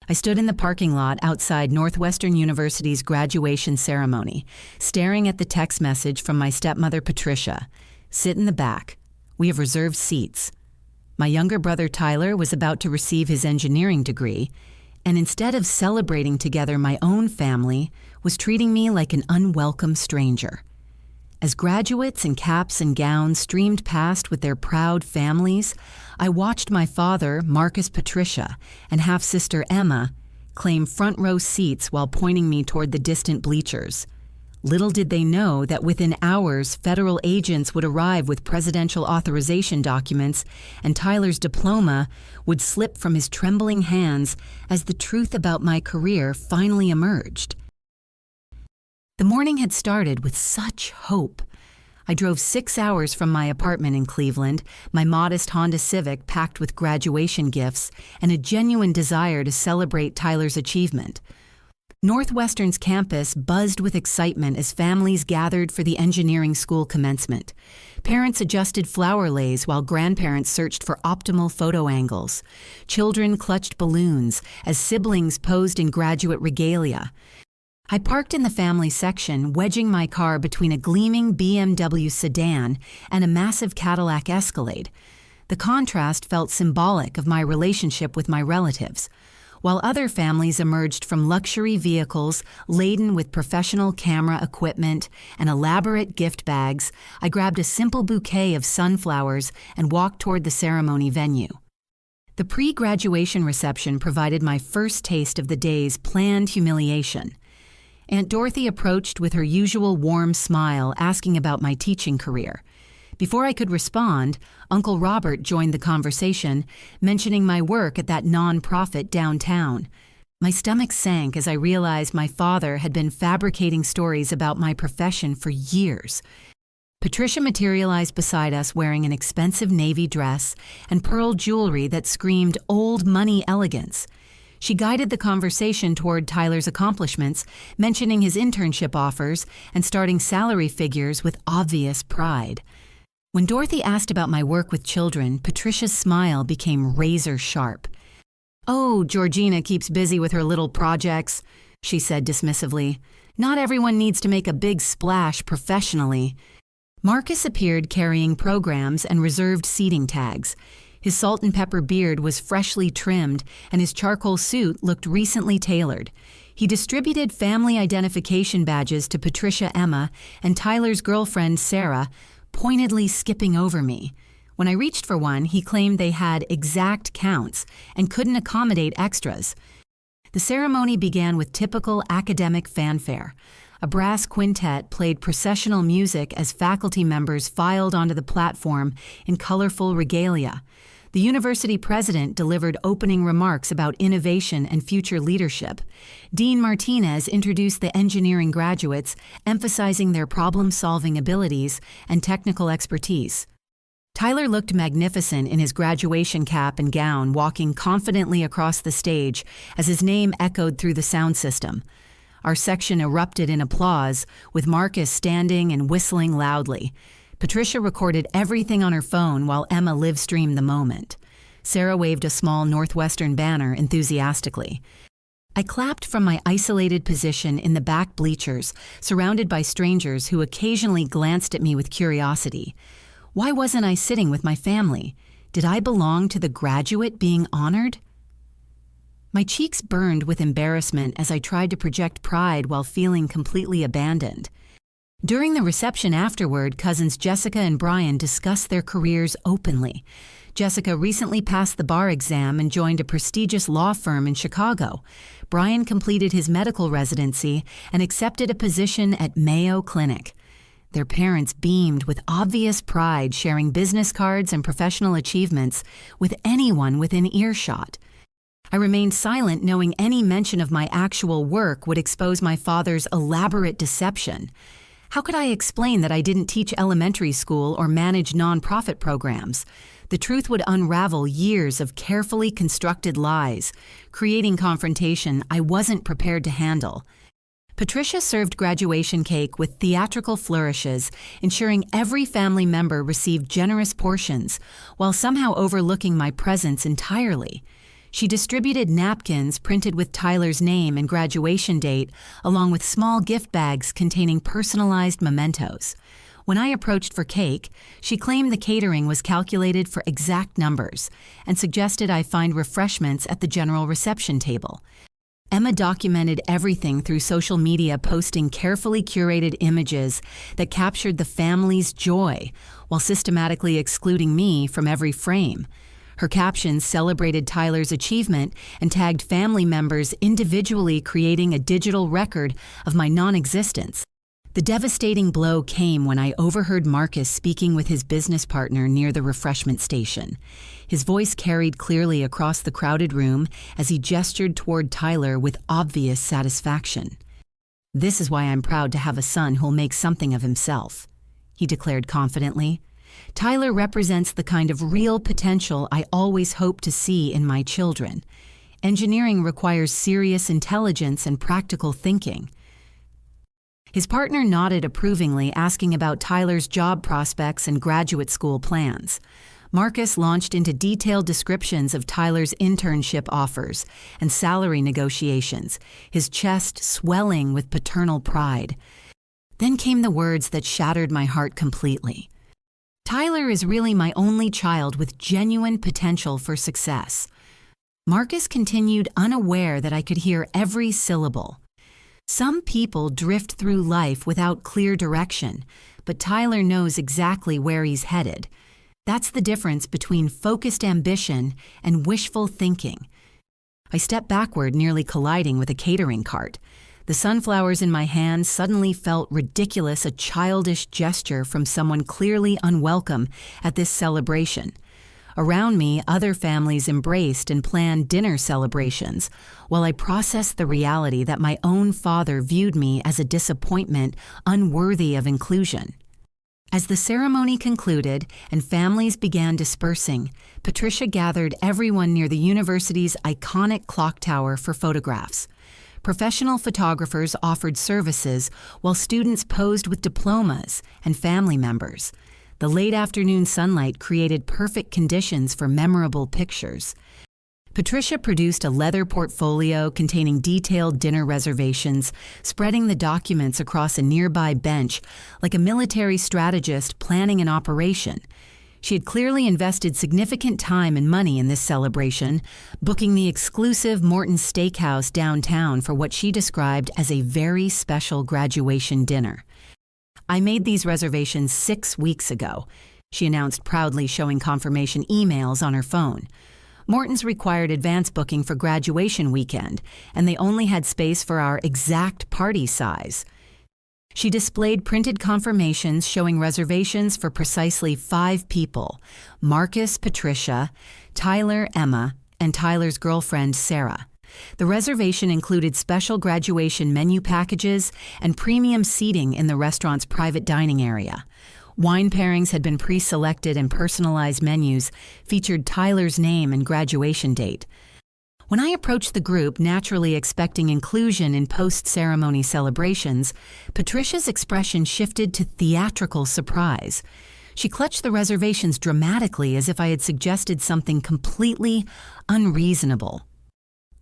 I stood in the parking lot outside Northwestern University's graduation ceremony, staring at the text message from my stepmother, Patricia. "Sit in the back. We have reserved seats." My younger brother, Tyler, was about to receive his engineering degree, and instead of celebrating together my own family, was treating me like an unwelcome stranger. As graduates in caps and gowns streamed past with their proud families, I watched my father, Marcus Patricia, and half-sister Emma claim front-row seats while pointing me toward the distant bleachers. Little did they know that within hours, federal agents would arrive with presidential authorization documents, and Tyler's diploma would slip from his trembling hands as the truth about my career finally emerged. The morning had started with such hope. I drove 6 hours from my apartment in Cleveland, my modest Honda Civic packed with graduation gifts and a genuine desire to celebrate Tyler's achievement. Northwestern's campus buzzed with excitement as families gathered for the engineering school commencement. Parents adjusted flower lays while grandparents searched for optimal photo angles. Children clutched balloons as siblings posed in graduate regalia. I parked in the family section, wedging my car between a gleaming BMW sedan and a massive Cadillac Escalade. The contrast felt symbolic of my relationship with my relatives. While other families emerged from luxury vehicles laden with professional camera equipment and elaborate gift bags, I grabbed a simple bouquet of sunflowers and walked toward the ceremony venue. The pre-graduation reception provided my first taste of the day's planned humiliation. Aunt Dorothy approached with her usual warm smile, asking about my teaching career. Before I could respond, Uncle Robert joined the conversation, mentioning my work at that nonprofit downtown. My stomach sank as I realized my father had been fabricating stories about my profession for years. Patricia materialized beside us wearing an expensive navy dress and pearl jewelry that screamed old money elegance. She guided the conversation toward Tyler's accomplishments, mentioning his internship offers and starting salary figures with obvious pride. When Dorothy asked about my work with children, Patricia's smile became razor sharp. "Oh, Georgina keeps busy with her little projects," she said dismissively. "Not everyone needs to make a big splash professionally." Marcus appeared carrying programs and reserved seating tags. His salt and pepper beard was freshly trimmed, and his charcoal suit looked recently tailored. He distributed family identification badges to Patricia Emma and Tyler's girlfriend Sarah, pointedly skipping over me. When I reached for one, he claimed they had exact counts and couldn't accommodate extras. The ceremony began with typical academic fanfare. A brass quintet played processional music as faculty members filed onto the platform in colorful regalia. The university president delivered opening remarks about innovation and future leadership. Dean Martinez introduced the engineering graduates, emphasizing their problem-solving abilities and technical expertise. Tyler looked magnificent in his graduation cap and gown, walking confidently across the stage as his name echoed through the sound system. Our section erupted in applause, with Marcus standing and whistling loudly. Patricia recorded everything on her phone while Emma live-streamed the moment. Sarah waved a small Northwestern banner enthusiastically. I clapped from my isolated position in the back bleachers, surrounded by strangers who occasionally glanced at me with curiosity. Why wasn't I sitting with my family? Did I belong to the graduate being honored? My cheeks burned with embarrassment as I tried to project pride while feeling completely abandoned. During the reception afterward, cousins Jessica and Brian discussed their careers openly. Jessica recently passed the bar exam and joined a prestigious law firm in Chicago. Brian completed his medical residency and accepted a position at Mayo Clinic. Their parents beamed with obvious pride, sharing business cards and professional achievements with anyone within earshot. I remained silent, knowing any mention of my actual work would expose my father's elaborate deception. How could I explain that I didn't teach elementary school or manage nonprofit programs? The truth would unravel years of carefully constructed lies, creating confrontation I wasn't prepared to handle. Patricia served graduation cake with theatrical flourishes, ensuring every family member received generous portions, while somehow overlooking my presence entirely. She distributed napkins printed with Tyler's name and graduation date, along with small gift bags containing personalized mementos. When I approached for cake, she claimed the catering was calculated for exact numbers and suggested I find refreshments at the general reception table. Emma documented everything through social media, posting carefully curated images that captured the family's joy while systematically excluding me from every frame. Her captions celebrated Tyler's achievement and tagged family members individually, creating a digital record of my non-existence. The devastating blow came when I overheard Marcus speaking with his business partner near the refreshment station. His voice carried clearly across the crowded room as he gestured toward Tyler with obvious satisfaction. "This is why I'm proud to have a son who'll make something of himself," he declared confidently. "Tyler represents the kind of real potential I always hoped to see in my children. Engineering requires serious intelligence and practical thinking." His partner nodded approvingly, asking about Tyler's job prospects and graduate school plans. Marcus launched into detailed descriptions of Tyler's internship offers and salary negotiations, his chest swelling with paternal pride. Then came the words that shattered my heart completely. "Tyler is really my only child with genuine potential for success." Marcus continued, unaware that I could hear every syllable. "Some people drift through life without clear direction, but Tyler knows exactly where he's headed. That's the difference between focused ambition and wishful thinking." I stepped backward, nearly colliding with a catering cart. The sunflowers in my hand suddenly felt ridiculous, a childish gesture from someone clearly unwelcome at this celebration. Around me, other families embraced and planned dinner celebrations, while I processed the reality that my own father viewed me as a disappointment unworthy of inclusion. As the ceremony concluded and families began dispersing, Patricia gathered everyone near the university's iconic clock tower for photographs. Professional photographers offered services while students posed with diplomas and family members. The late afternoon sunlight created perfect conditions for memorable pictures. Patricia produced a leather portfolio containing detailed dinner reservations, spreading the documents across a nearby bench like a military strategist planning an operation. She had clearly invested significant time and money in this celebration, booking the exclusive Morton's Steakhouse downtown for what she described as a very special graduation dinner. "I made these reservations 6 weeks ago," she announced proudly, showing confirmation emails on her phone. Morton's required advance booking for graduation weekend, and they only had space for our exact party size. She displayed printed confirmations showing reservations for precisely 5 people: Marcus, Patricia, Tyler, Emma, and Tyler's girlfriend, Sarah. The reservation included special graduation menu packages and premium seating in the restaurant's private dining area. Wine pairings had been pre-selected, and personalized menus featured Tyler's name and graduation date. When I approached the group, naturally expecting inclusion in post-ceremony celebrations, Patricia's expression shifted to theatrical surprise. She clutched the reservations dramatically, as if I had suggested something completely unreasonable.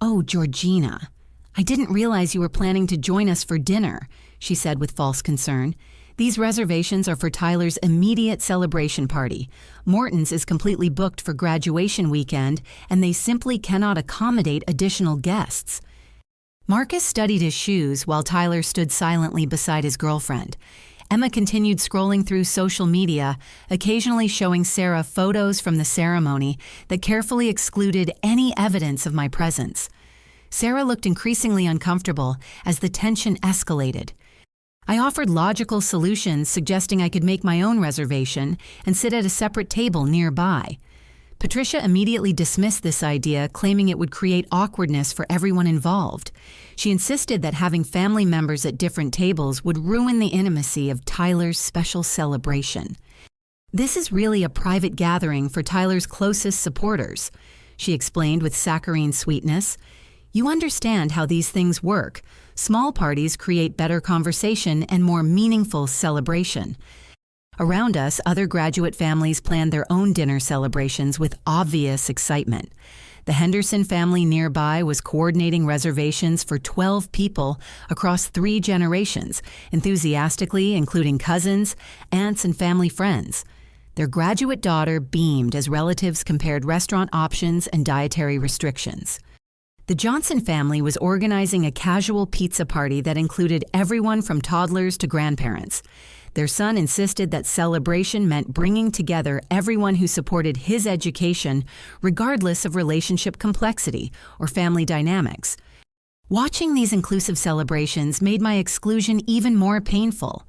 "Oh, Georgina, I didn't realize you were planning to join us for dinner," she said with false concern. "These reservations are for Tyler's immediate celebration party. Morton's is completely booked for graduation weekend, and they simply cannot accommodate additional guests." Marcus studied his shoes while Tyler stood silently beside his girlfriend. Emma continued scrolling through social media, occasionally showing Sarah photos from the ceremony that carefully excluded any evidence of my presence. Sarah looked increasingly uncomfortable as the tension escalated. I offered logical solutions, suggesting I could make my own reservation and sit at a separate table nearby. Patricia immediately dismissed this idea, claiming it would create awkwardness for everyone involved. She insisted that having family members at different tables would ruin the intimacy of Tyler's special celebration. "This is really a private gathering for Tyler's closest supporters," she explained with saccharine sweetness. "You understand how these things work. Small parties create better conversation and more meaningful celebration." Around us, other graduate families planned their own dinner celebrations with obvious excitement. The Henderson family nearby was coordinating reservations for 12 people across 3 generations, enthusiastically including cousins, aunts, and family friends. Their graduate daughter beamed as relatives compared restaurant options and dietary restrictions. The Johnson family was organizing a casual pizza party that included everyone from toddlers to grandparents. Their son insisted that celebration meant bringing together everyone who supported his education, regardless of relationship complexity or family dynamics. Watching these inclusive celebrations made my exclusion even more painful.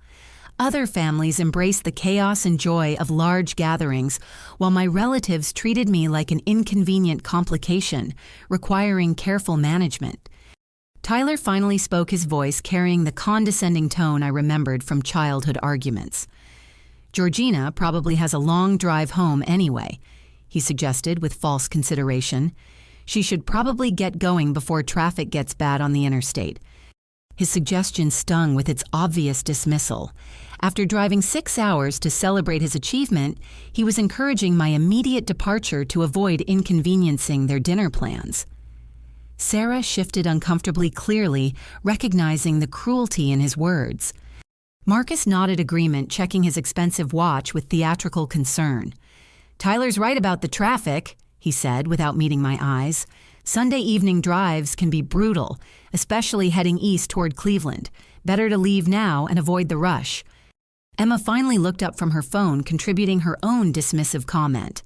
Other families embraced the chaos and joy of large gatherings, while my relatives treated me like an inconvenient complication, requiring careful management. Tyler finally spoke his voice, carrying the condescending tone I remembered from childhood arguments. "Georgina probably has a long drive home anyway," he suggested with false consideration. "She should probably get going before traffic gets bad on the interstate." His suggestion stung with its obvious dismissal. After driving 6 hours to celebrate his achievement, he was encouraging my immediate departure to avoid inconveniencing their dinner plans. Sarah shifted uncomfortably clearly, recognizing the cruelty in his words. Marcus nodded agreement, checking his expensive watch with theatrical concern. "Tyler's right about the traffic," he said without meeting my eyes. "Sunday evening drives can be brutal, especially heading east toward Cleveland. Better to leave now and avoid the rush." Emma finally looked up from her phone, contributing her own dismissive comment.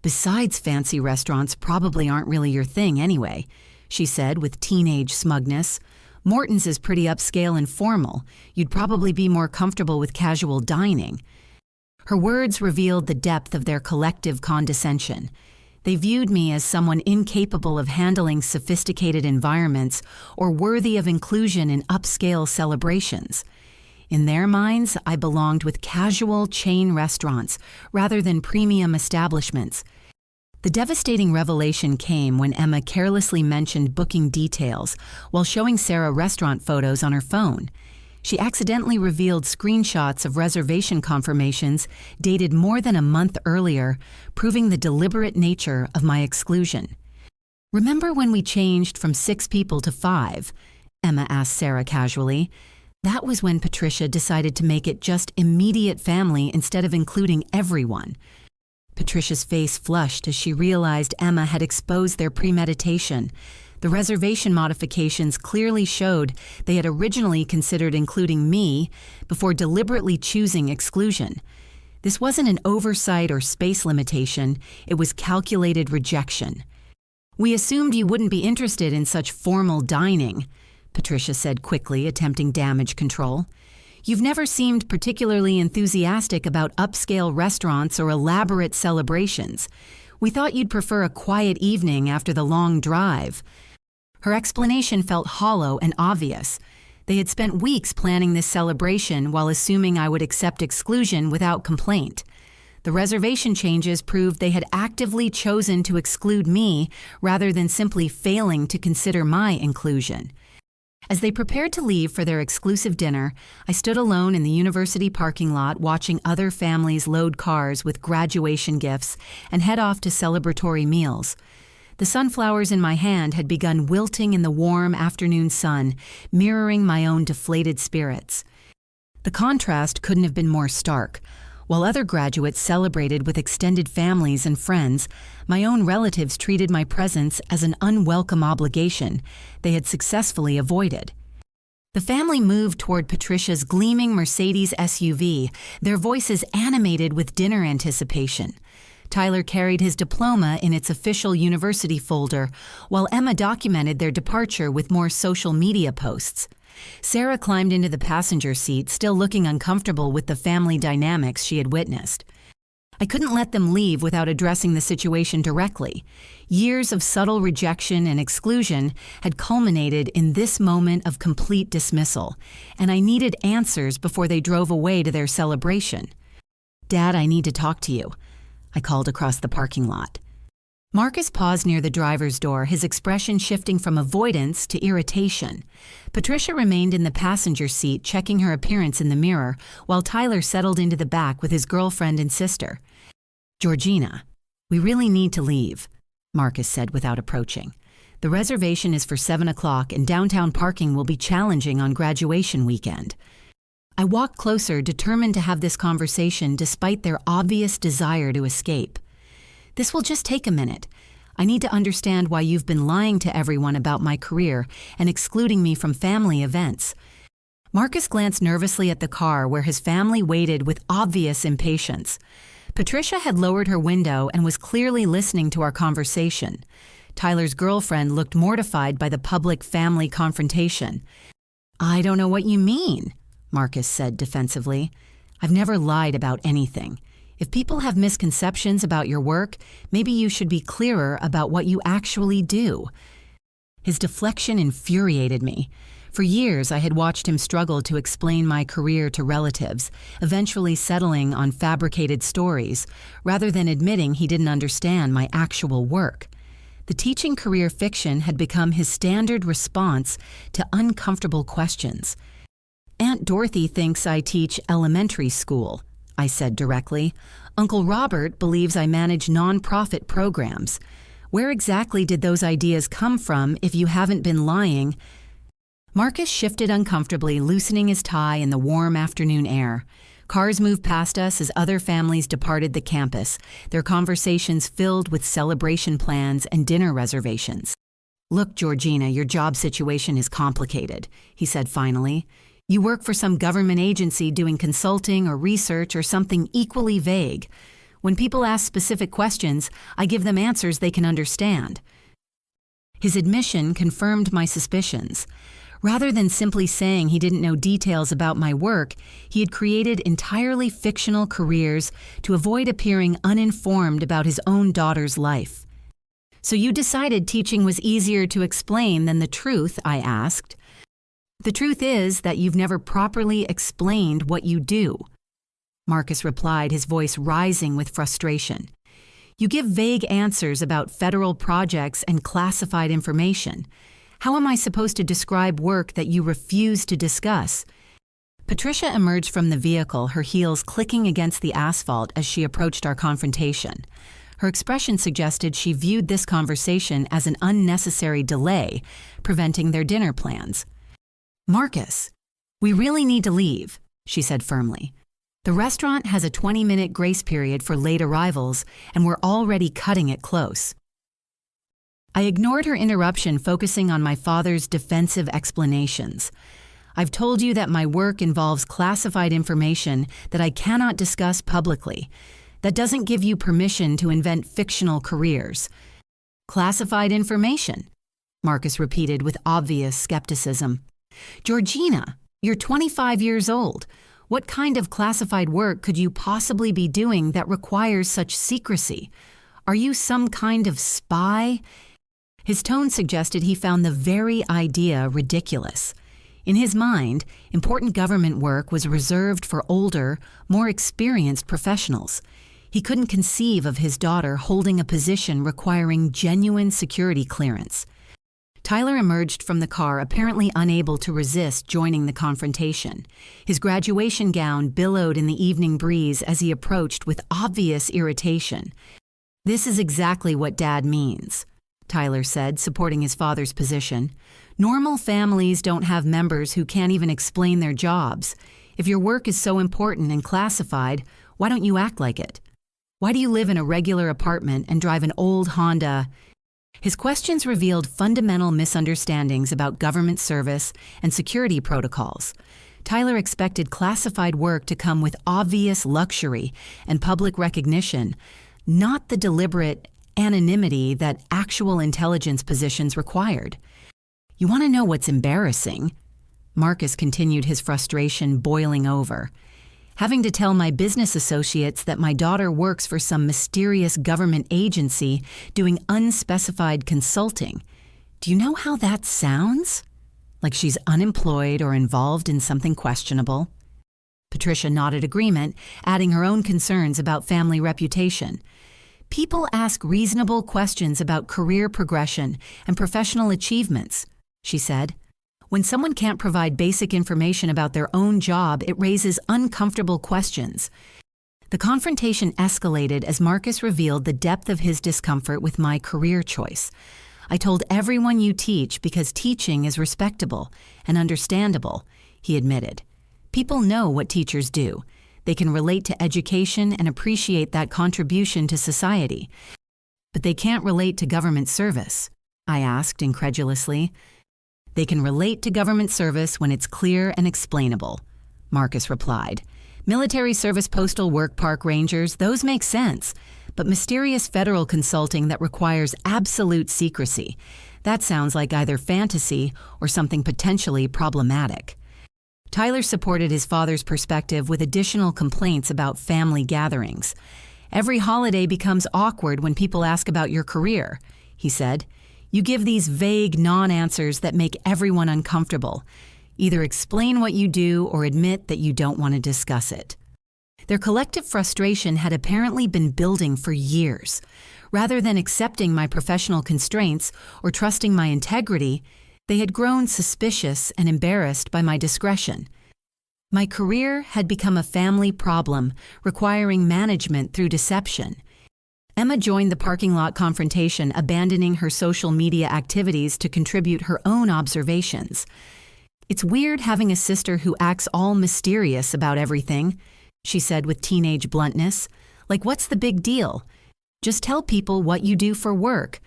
"Besides, fancy restaurants probably aren't really your thing anyway," she said with teenage smugness. "Morton's is pretty upscale and formal. You'd probably be more comfortable with casual dining." Her words revealed the depth of their collective condescension. They viewed me as someone incapable of handling sophisticated environments or worthy of inclusion in upscale celebrations. In their minds, I belonged with casual chain restaurants rather than premium establishments. The devastating revelation came when Emma carelessly mentioned booking details while showing Sarah restaurant photos on her phone. She accidentally revealed screenshots of reservation confirmations dated more than a month earlier, proving the deliberate nature of my exclusion. "Remember when we changed from 6 people to 5? Emma asked Sarah casually. "That was when Patricia decided to make it just immediate family instead of including everyone." Patricia's face flushed as she realized Emma had exposed their premeditation. The reservation modifications clearly showed they had originally considered including me before deliberately choosing exclusion. This wasn't an oversight or space limitation, it was calculated rejection. "We assumed you wouldn't be interested in such formal dining," Patricia said quickly, attempting damage control. "You've never seemed particularly enthusiastic about upscale restaurants or elaborate celebrations. We thought you'd prefer a quiet evening after the long drive." Her explanation felt hollow and obvious. They had spent weeks planning this celebration while assuming I would accept exclusion without complaint. The reservation changes proved they had actively chosen to exclude me rather than simply failing to consider my inclusion. As they prepared to leave for their exclusive dinner, I stood alone in the university parking lot watching other families load cars with graduation gifts and head off to celebratory meals. The sunflowers in my hand had begun wilting in the warm afternoon sun, mirroring my own deflated spirits. The contrast couldn't have been more stark. While other graduates celebrated with extended families and friends, my own relatives treated my presence as an unwelcome obligation they had successfully avoided. The family moved toward Patricia's gleaming Mercedes SUV, their voices animated with dinner anticipation. Tyler carried his diploma in its official university folder, while Emma documented their departure with more social media posts. Sarah climbed into the passenger seat, still looking uncomfortable with the family dynamics she had witnessed. I couldn't let them leave without addressing the situation directly. Years of subtle rejection and exclusion had culminated in this moment of complete dismissal, and I needed answers before they drove away to their celebration. "Dad, I need to talk to you," I called across the parking lot. Marcus paused near the driver's door, his expression shifting from avoidance to irritation. Patricia remained in the passenger seat, checking her appearance in the mirror, while Tyler settled into the back with his girlfriend and sister. "Georgina, we really need to leave," Marcus said without approaching. "The reservation is for 7 o'clock and downtown parking will be challenging on graduation weekend." I walked closer, determined to have this conversation despite their obvious desire to escape. "This will just take a minute. I need to understand why you've been lying to everyone about my career and excluding me from family events." Marcus glanced nervously at the car where his family waited with obvious impatience. Patricia had lowered her window and was clearly listening to our conversation. Tyler's girlfriend looked mortified by the public family confrontation. "I don't know what you mean," Marcus said defensively. "I've never lied about anything. If people have misconceptions about your work, maybe you should be clearer about what you actually do." His deflection infuriated me. For years, I had watched him struggle to explain my career to relatives, eventually settling on fabricated stories, rather than admitting he didn't understand my actual work. The teaching career fiction had become his standard response to uncomfortable questions. "Aunt Dorothy thinks I teach elementary school," I said directly. "Uncle Robert believes I manage nonprofit programs. Where exactly did those ideas come from if you haven't been lying?" Marcus shifted uncomfortably, loosening his tie in the warm afternoon air. Cars moved past us as other families departed the campus, their conversations filled with celebration plans and dinner reservations. "Look, Georgina, your job situation is complicated," he said finally. "You work for some government agency doing consulting or research or something equally vague. When people ask specific questions, I give them answers they can understand." His admission confirmed my suspicions. Rather than simply saying he didn't know details about my work, he had created entirely fictional careers to avoid appearing uninformed about his own daughter's life. "So you decided teaching was easier to explain than the truth?" I asked. "The truth is that you've never properly explained what you do," Marcus replied, his voice rising with frustration. "You give vague answers about federal projects and classified information. How am I supposed to describe work that you refuse to discuss?" Patricia emerged from the vehicle, her heels clicking against the asphalt as she approached our confrontation. Her expression suggested she viewed this conversation as an unnecessary delay, preventing their dinner plans. "Marcus, we really need to leave," she said firmly. "The restaurant has a 20-minute grace period for late arrivals, and we're already cutting it close." I ignored her interruption, focusing on my father's defensive explanations. "I've told you that my work involves classified information that I cannot discuss publicly. That doesn't give you permission to invent fictional careers." "Classified information?" Marcus repeated with obvious skepticism. "Georgina, you're 25 years old. What kind of classified work could you possibly be doing that requires such secrecy? Are you some kind of spy?" His tone suggested he found the very idea ridiculous. In his mind, important government work was reserved for older, more experienced professionals. He couldn't conceive of his daughter holding a position requiring genuine security clearance. Tyler emerged from the car, apparently unable to resist joining the confrontation. His graduation gown billowed in the evening breeze as he approached with obvious irritation. "This is exactly what Dad means," Tyler said, supporting his father's position. "Normal families don't have members who can't even explain their jobs. If your work is so important and classified, why don't you act like it? Why do you live in a regular apartment and drive an old Honda?" His questions revealed fundamental misunderstandings about government service and security protocols. Tyler expected classified work to come with obvious luxury and public recognition, not the deliberate anonymity that actual intelligence positions required. "You want to know what's embarrassing?" Marcus continued, his frustration boiling over. "Having to tell my business associates that my daughter works for some mysterious government agency doing unspecified consulting. Do you know how that sounds? Like she's unemployed or involved in something questionable." Patricia nodded agreement, adding her own concerns about family reputation. "People ask reasonable questions about career progression and professional achievements," she said. "When someone can't provide basic information about their own job, it raises uncomfortable questions." The confrontation escalated as Marcus revealed the depth of his discomfort with my career choice. I told everyone you teach because teaching is respectable and understandable, he admitted. People know what teachers do. They can relate to education and appreciate that contribution to society. But they can't relate to government service, I asked incredulously. They can relate to government service when it's clear and explainable, Marcus replied. Military service, postal work, park rangers, those make sense. But mysterious federal consulting that requires absolute secrecy, that sounds like either fantasy or something potentially problematic. Tyler supported his father's perspective with additional complaints about family gatherings. Every holiday becomes awkward when people ask about your career, he said. You give these vague non-answers that make everyone uncomfortable. Either explain what you do or admit that you don't want to discuss it. Their collective frustration had apparently been building for years. Rather than accepting my professional constraints or trusting my integrity, they had grown suspicious and embarrassed by my discretion. My career had become a family problem, requiring management through deception. Emma joined the parking lot confrontation, abandoning her social media activities to contribute her own observations. It's weird having a sister who acts all mysterious about everything, she said with teenage bluntness. Like, what's the big deal? Just tell people what you do for work.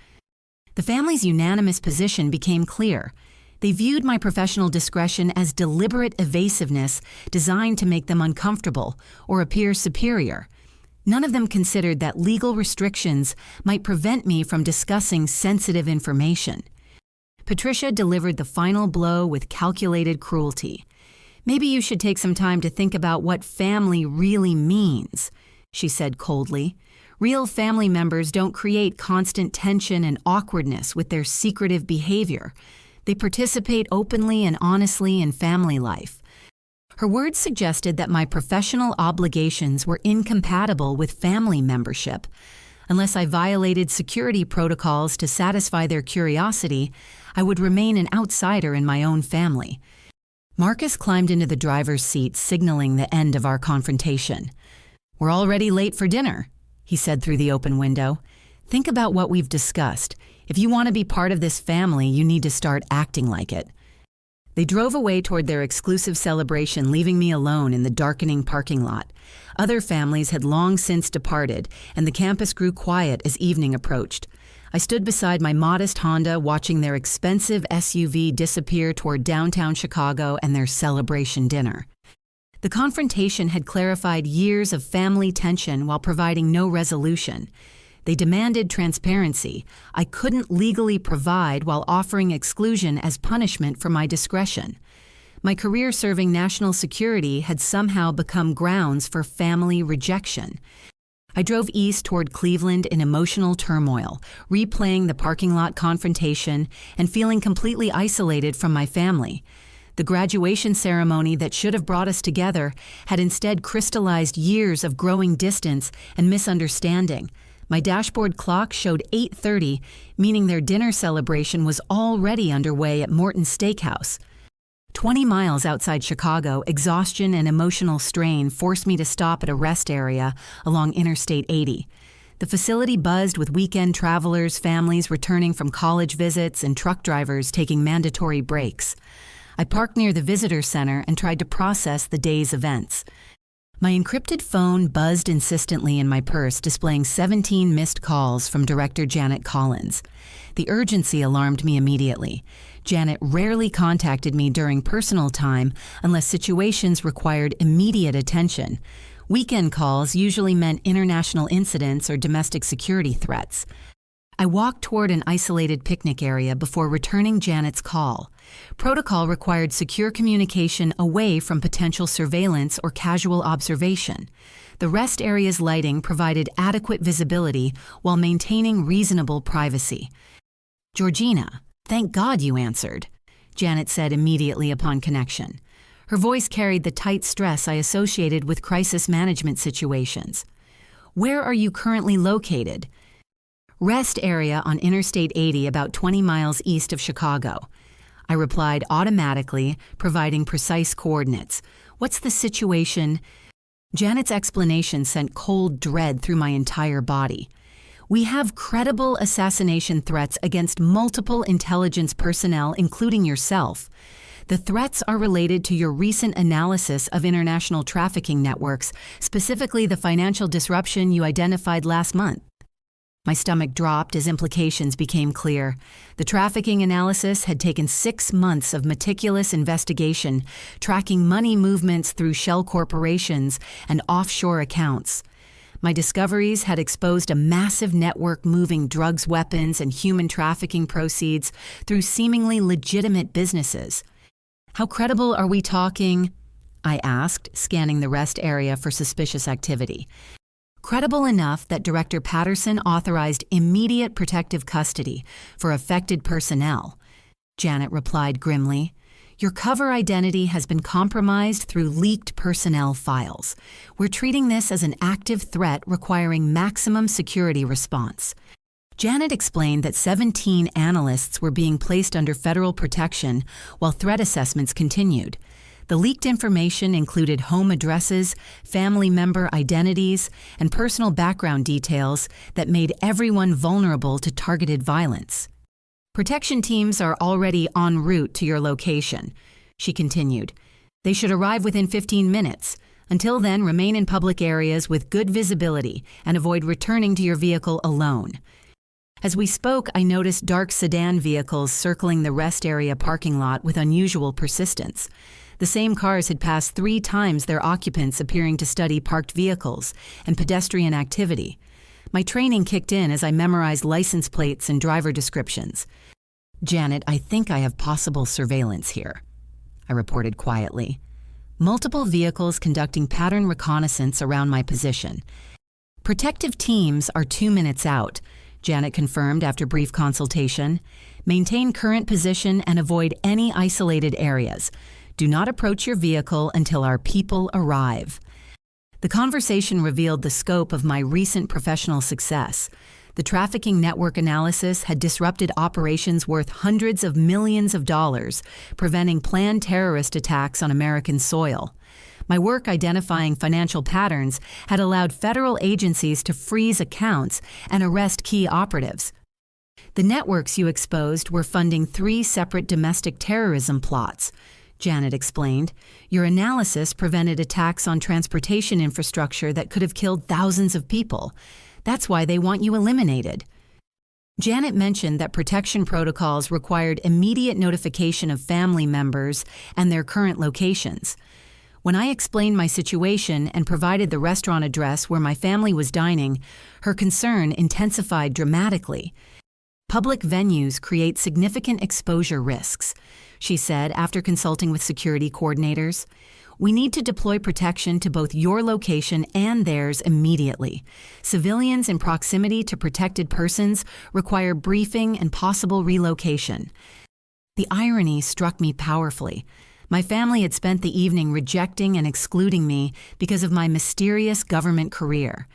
The family's unanimous position became clear. They viewed my professional discretion as deliberate evasiveness designed to make them uncomfortable or appear superior. None of them considered that legal restrictions might prevent me from discussing sensitive information. Patricia delivered the final blow with calculated cruelty. Maybe you should take some time to think about what family really means, she said coldly. Real family members don't create constant tension and awkwardness with their secretive behavior. They participate openly and honestly in family life. Her words suggested that my professional obligations were incompatible with family membership. Unless I violated security protocols to satisfy their curiosity, I would remain an outsider in my own family. Marcus climbed into the driver's seat, signaling the end of our confrontation. We're already late for dinner, he said through the open window. Think about what we've discussed. If you want to be part of this family, you need to start acting like it. They drove away toward their exclusive celebration, leaving me alone in the darkening parking lot. Other families had long since departed, and the campus grew quiet as evening approached. I stood beside my modest Honda, watching their expensive SUV disappear toward downtown Chicago and their celebration dinner. The confrontation had clarified years of family tension while providing no resolution. They demanded transparency. I couldn't legally provide while offering exclusion as punishment for my discretion. My career serving national security had somehow become grounds for family rejection. I drove east toward Cleveland in emotional turmoil, replaying the parking lot confrontation and feeling completely isolated from my family. The graduation ceremony that should have brought us together had instead crystallized years of growing distance and misunderstanding. My dashboard clock showed 8:30, meaning their dinner celebration was already underway at Morton's Steakhouse. 20 miles outside Chicago, exhaustion and emotional strain forced me to stop at a rest area along Interstate 80. The facility buzzed with weekend travelers, families returning from college visits, and truck drivers taking mandatory breaks. I parked near the visitor center and tried to process the day's events. My encrypted phone buzzed insistently in my purse, displaying 17 missed calls from Director Janet Collins. The urgency alarmed me immediately. Janet rarely contacted me during personal time unless situations required immediate attention. Weekend calls usually meant international incidents or domestic security threats. I walked toward an isolated picnic area before returning Janet's call. Protocol required secure communication away from potential surveillance or casual observation. The rest area's lighting provided adequate visibility while maintaining reasonable privacy. "Georgina, thank God you answered," Janet said immediately upon connection. Her voice carried the tight stress I associated with crisis management situations. "Where are you currently located?" "Rest area on Interstate 80, about 20 miles east of Chicago." I replied automatically, providing precise coordinates. "What's the situation?" Janet's explanation sent cold dread through my entire body. We have credible assassination threats against multiple intelligence personnel, including yourself. The threats are related to your recent analysis of international trafficking networks, specifically the financial disruption you identified last month. My stomach dropped as implications became clear. The trafficking analysis had taken 6 months of meticulous investigation, tracking money movements through shell corporations and offshore accounts. My discoveries had exposed a massive network moving drugs, weapons, and human trafficking proceeds through seemingly legitimate businesses. How credible are we talking? I asked, scanning the rest area for suspicious activity. Credible enough that Director Patterson authorized immediate protective custody for affected personnel. Janet replied grimly, Your cover identity has been compromised through leaked personnel files. We're treating this as an active threat requiring maximum security response. Janet explained that 17 analysts were being placed under federal protection while threat assessments continued. The leaked information included home addresses, family member identities, and personal background details that made everyone vulnerable to targeted violence. Protection teams are already en route to your location, she continued. They should arrive within 15 minutes. Until then, remain in public areas with good visibility and avoid returning to your vehicle alone. As we spoke, I noticed dark sedan vehicles circling the rest area parking lot with unusual persistence. The same cars had passed 3 times their occupants, appearing to study parked vehicles and pedestrian activity. My training kicked in as I memorized license plates and driver descriptions. Janet, I think I have possible surveillance here, I reported quietly. Multiple vehicles conducting pattern reconnaissance around my position. Protective teams are 2 minutes out, Janet confirmed after brief consultation. Maintain current position and avoid any isolated areas. Do not approach your vehicle until our people arrive. The conversation revealed the scope of my recent professional success. The trafficking network analysis had disrupted operations worth hundreds of millions of dollars, preventing planned terrorist attacks on American soil. My work identifying financial patterns had allowed federal agencies to freeze accounts and arrest key operatives. The networks you exposed were funding 3 separate domestic terrorism plots, Janet explained. Your analysis prevented attacks on transportation infrastructure that could have killed thousands of people. That's why they want you eliminated. Janet mentioned that protection protocols required immediate notification of family members and their current locations. When I explained my situation and provided the restaurant address where my family was dining, her concern intensified dramatically. Public venues create significant exposure risks, she said after consulting with security coordinators. We need to deploy protection to both your location and theirs immediately. Civilians in proximity to protected persons require briefing and possible relocation. The irony struck me powerfully. My family had spent the evening rejecting and excluding me because of my mysterious government career.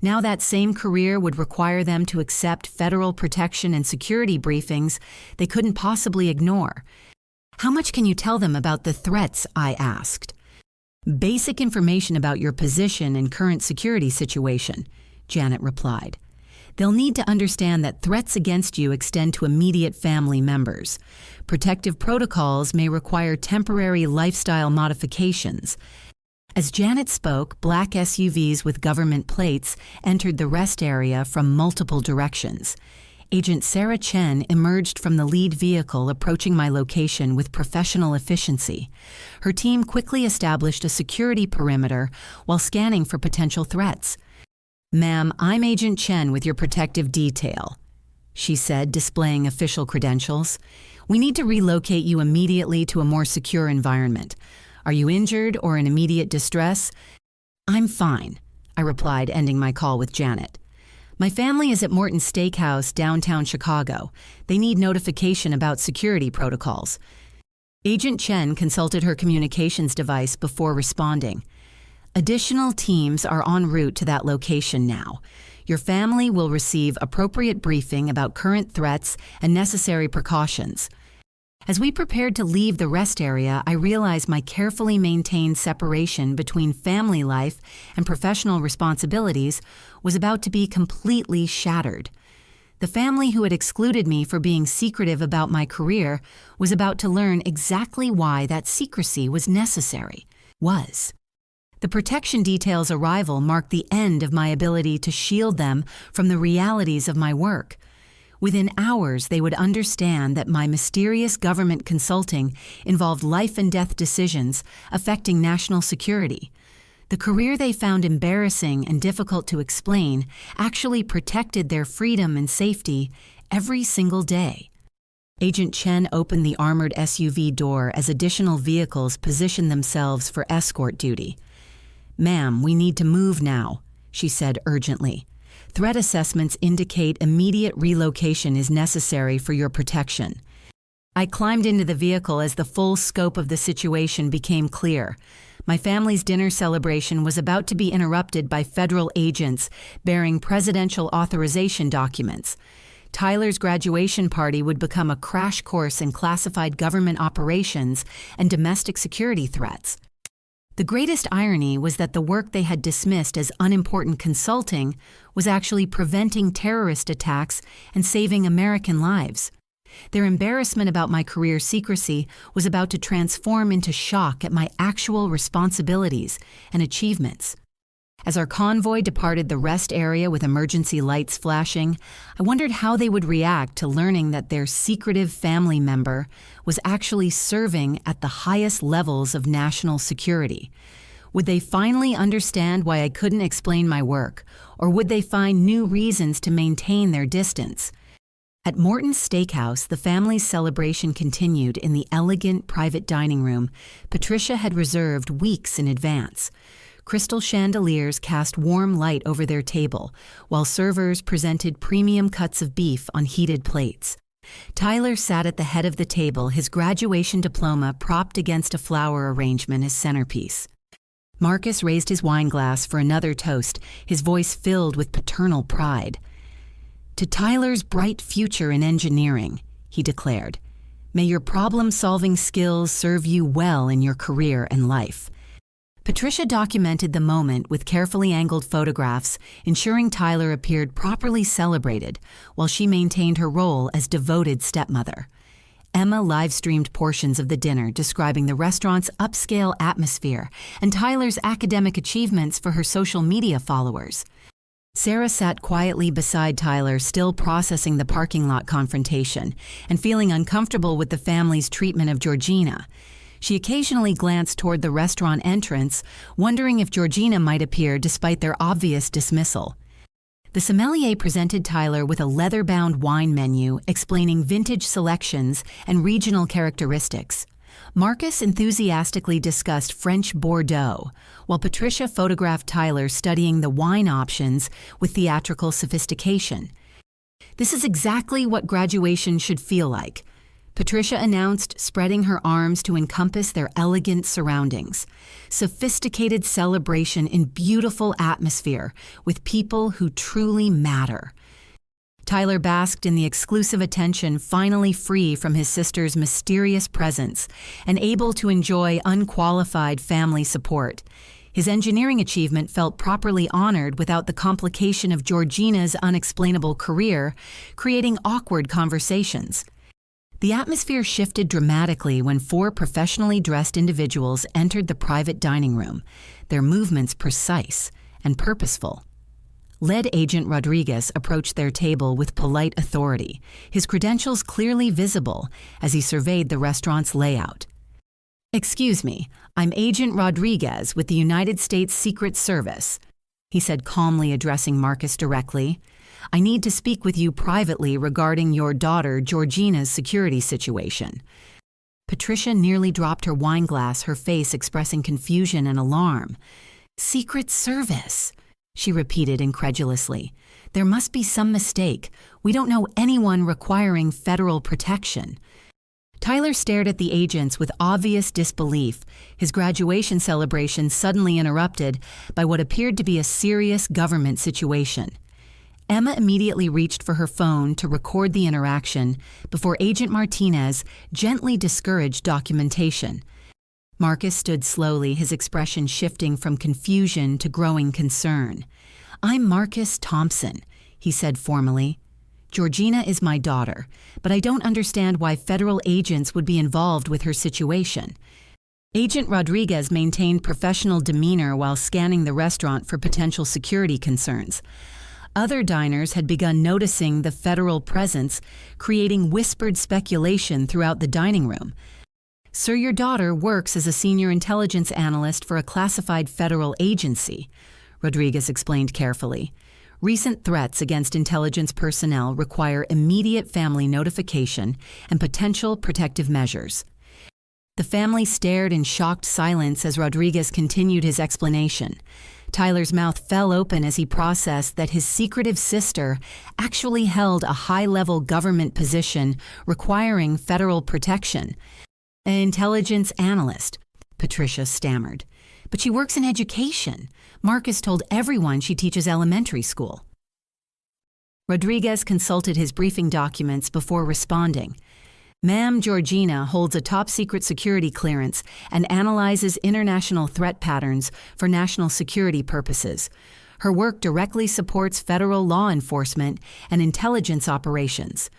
Now that same career would require them to accept federal protection and security briefings they couldn't possibly ignore. How much can you tell them about the threats? I asked. Basic information about your position and current security situation, Janet replied. They'll need to understand that threats against you extend to immediate family members. Protective protocols may require temporary lifestyle modifications. As Janet spoke, black SUVs with government plates entered the rest area from multiple directions. Agent Sarah Chen emerged from the lead vehicle approaching my location with professional efficiency. Her team quickly established a security perimeter while scanning for potential threats. Ma'am, I'm Agent Chen with your protective detail, she said, displaying official credentials. We need to relocate you immediately to a more secure environment. Are you injured or in immediate distress? I'm fine, I replied, ending my call with Janet. My family is at Morton Steakhouse, downtown Chicago. They need notification about security protocols. Agent Chen consulted her communications device before responding. Additional teams are en route to that location now. Your family will receive appropriate briefing about current threats and necessary precautions. As we prepared to leave the rest area, I realized my carefully maintained separation between family life and professional responsibilities was about to be completely shattered. The family who had excluded me for being secretive about my career was about to learn exactly why that secrecy was necessary. The protection detail's arrival marked the end of my ability to shield them from the realities of my work. Within hours, they would understand that my mysterious government consulting involved life and death decisions affecting national security. The career they found embarrassing and difficult to explain actually protected their freedom and safety every single day. Agent Chen opened the armored SUV door as additional vehicles positioned themselves for escort duty. "Ma'am, we need to move now," she said urgently. "Threat assessments indicate immediate relocation is necessary for your protection." I climbed into the vehicle as the full scope of the situation became clear. My family's dinner celebration was about to be interrupted by federal agents bearing presidential authorization documents. Tyler's graduation party would become a crash course in classified government operations and domestic security threats. The greatest irony was that the work they had dismissed as unimportant consulting was actually preventing terrorist attacks and saving American lives. Their embarrassment about my career secrecy was about to transform into shock at my actual responsibilities and achievements. As our convoy departed the rest area with emergency lights flashing, I wondered how they would react to learning that their secretive family member was actually serving at the highest levels of national security. Would they finally understand why I couldn't explain my work, or would they find new reasons to maintain their distance? At Morton's Steakhouse, the family's celebration continued in the elegant private dining room Patricia had reserved weeks in advance. Crystal chandeliers cast warm light over their table, while servers presented premium cuts of beef on heated plates. Tyler sat at the head of the table, his graduation diploma propped against a flower arrangement as centerpiece. Marcus raised his wine glass for another toast, his voice filled with paternal pride. "To Tyler's bright future in engineering," he declared. "May your problem-solving skills serve you well in your career and life." Patricia documented the moment with carefully angled photographs, ensuring Tyler appeared properly celebrated while she maintained her role as devoted stepmother. Emma live-streamed portions of the dinner describing the restaurant's upscale atmosphere and Tyler's academic achievements for her social media followers. Sarah sat quietly beside Tyler, still processing the parking lot confrontation and feeling uncomfortable with the family's treatment of Georgina. She occasionally glanced toward the restaurant entrance, wondering if Georgina might appear despite their obvious dismissal. The sommelier presented Tyler with a leather-bound wine menu explaining vintage selections and regional characteristics. Marcus enthusiastically discussed French Bordeaux, while Patricia photographed Tyler studying the wine options with theatrical sophistication. "This is exactly what graduation should feel like," Patricia announced, spreading her arms to encompass their elegant surroundings. "Sophisticated celebration in beautiful atmosphere with people who truly matter." Tyler basked in the exclusive attention, finally free from his sister's mysterious presence and able to enjoy unqualified family support. His engineering achievement felt properly honored without the complication of Georgina's unexplainable career, creating awkward conversations. The atmosphere shifted dramatically when 4 professionally dressed individuals entered the private dining room, their movements precise and purposeful. Lead Agent Rodriguez approached their table with polite authority, his credentials clearly visible as he surveyed the restaurant's layout. "Excuse me, I'm Agent Rodriguez with the United States Secret Service," he said calmly, addressing Marcus directly. "I need to speak with you privately regarding your daughter Georgina's security situation." Patricia nearly dropped her wine glass, her face expressing confusion and alarm. "Secret Service," she repeated incredulously. "There must be some mistake. We don't know anyone requiring federal protection." Tyler stared at the agents with obvious disbelief, his graduation celebration suddenly interrupted by what appeared to be a serious government situation. Emma immediately reached for her phone to record the interaction before Agent Martinez gently discouraged documentation. Marcus stood slowly, his expression shifting from confusion to growing concern. "I'm Marcus Thompson," he said formally. "Georgina is my daughter, but I don't understand why federal agents would be involved with her situation." Agent Rodriguez maintained professional demeanor while scanning the restaurant for potential security concerns. Other diners had begun noticing the federal presence, creating whispered speculation throughout the dining room. "Sir, your daughter works as a senior intelligence analyst for a classified federal agency," Rodriguez explained carefully. "Recent threats against intelligence personnel require immediate family notification and potential protective measures." The family stared in shocked silence as Rodriguez continued his explanation. Tyler's mouth fell open as he processed that his secretive sister actually held a high-level government position requiring federal protection. "An intelligence analyst," Patricia stammered. "But she works in education. Marcus told everyone she teaches elementary school." Rodriguez consulted his briefing documents before responding. "Ma'am, Georgina holds a top-secret security clearance and analyzes international threat patterns for national security purposes. Her work directly supports federal law enforcement and intelligence operations."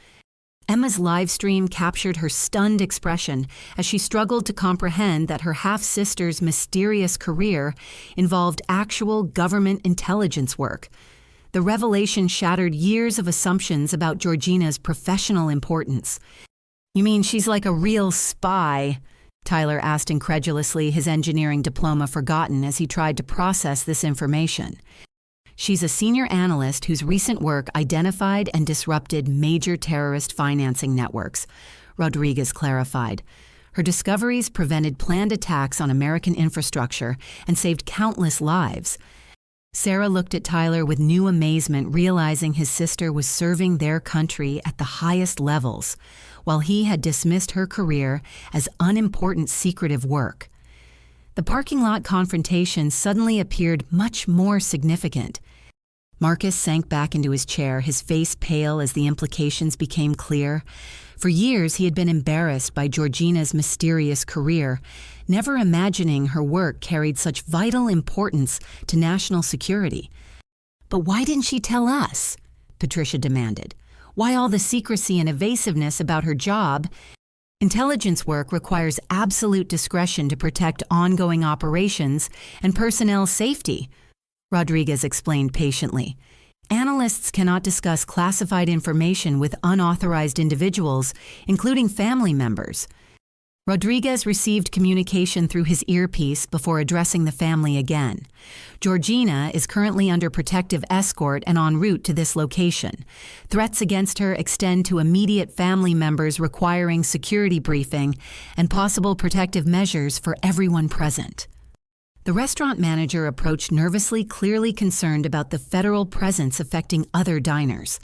Emma's live stream captured her stunned expression as she struggled to comprehend that her half-sister's mysterious career involved actual government intelligence work. The revelation shattered years of assumptions about Georgina's professional importance. "You mean she's like a real spy?" Tyler asked incredulously, his engineering diploma forgotten as he tried to process this information. "She's a senior analyst whose recent work identified and disrupted major terrorist financing networks," Rodriguez clarified. "Her discoveries prevented planned attacks on American infrastructure and saved countless lives." Sarah looked at Tyler with new amazement, realizing his sister was serving their country at the highest levels, while he had dismissed her career as unimportant secretive work. The parking lot confrontation suddenly appeared much more significant. Marcus sank back into his chair, his face pale as the implications became clear. For years, he had been embarrassed by Georgina's mysterious career, never imagining her work carried such vital importance to national security. "But why didn't she tell us?" Patricia demanded. "Why all the secrecy and evasiveness about her job?" "Intelligence work requires absolute discretion to protect ongoing operations and personnel safety," Rodriguez explained patiently. "Analysts cannot discuss classified information with unauthorized individuals, including family members." Rodriguez received communication through his earpiece before addressing the family again. "Georgina is currently under protective escort and en route to this location. Threats against her extend to immediate family members requiring security briefing and possible protective measures for everyone present." The restaurant manager approached nervously, clearly concerned about the federal presence affecting other diners.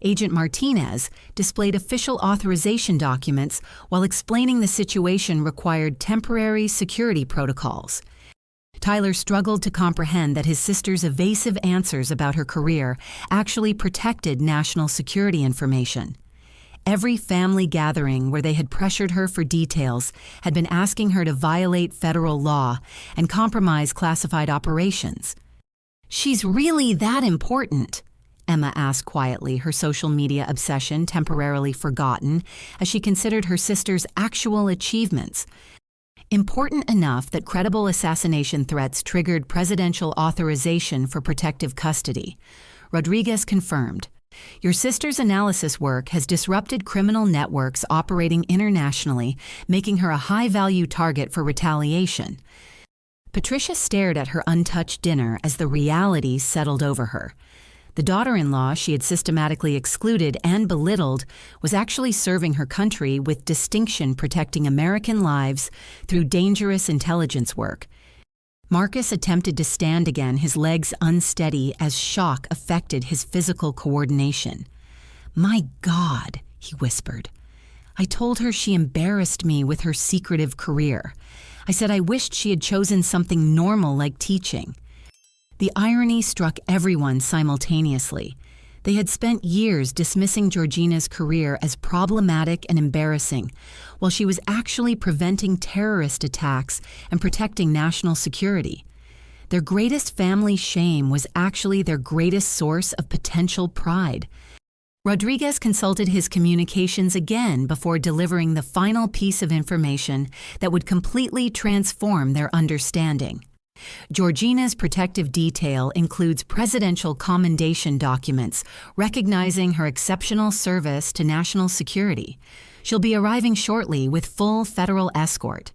Agent Martinez displayed official authorization documents while explaining the situation required temporary security protocols. Tyler struggled to comprehend that his sister's evasive answers about her career actually protected national security information. Every family gathering where they had pressured her for details had been asking her to violate federal law and compromise classified operations. "She's really that important?" Emma asked quietly, her social media obsession temporarily forgotten as she considered her sister's actual achievements. "Important enough that credible assassination threats triggered presidential authorization for protective custody," Rodriguez confirmed. "Your sister's analysis work has disrupted criminal networks operating internationally, making her a high-value target for retaliation." Patricia stared at her untouched dinner as the reality settled over her. The daughter-in-law she had systematically excluded and belittled was actually serving her country with distinction, protecting American lives through dangerous intelligence work. Marcus attempted to stand again, his legs unsteady as shock affected his physical coordination. "My God," he whispered. "I told her she embarrassed me with her secretive career. I said I wished she had chosen something normal like teaching." The irony struck everyone simultaneously. They had spent years dismissing Georgina's career as problematic and embarrassing, while she was actually preventing terrorist attacks and protecting national security. Their greatest family shame was actually their greatest source of potential pride. Rodriguez consulted his communications again before delivering the final piece of information that would completely transform their understanding. Georgina's protective detail includes presidential commendation documents recognizing her exceptional service to national security. She'll be arriving shortly with full federal escort.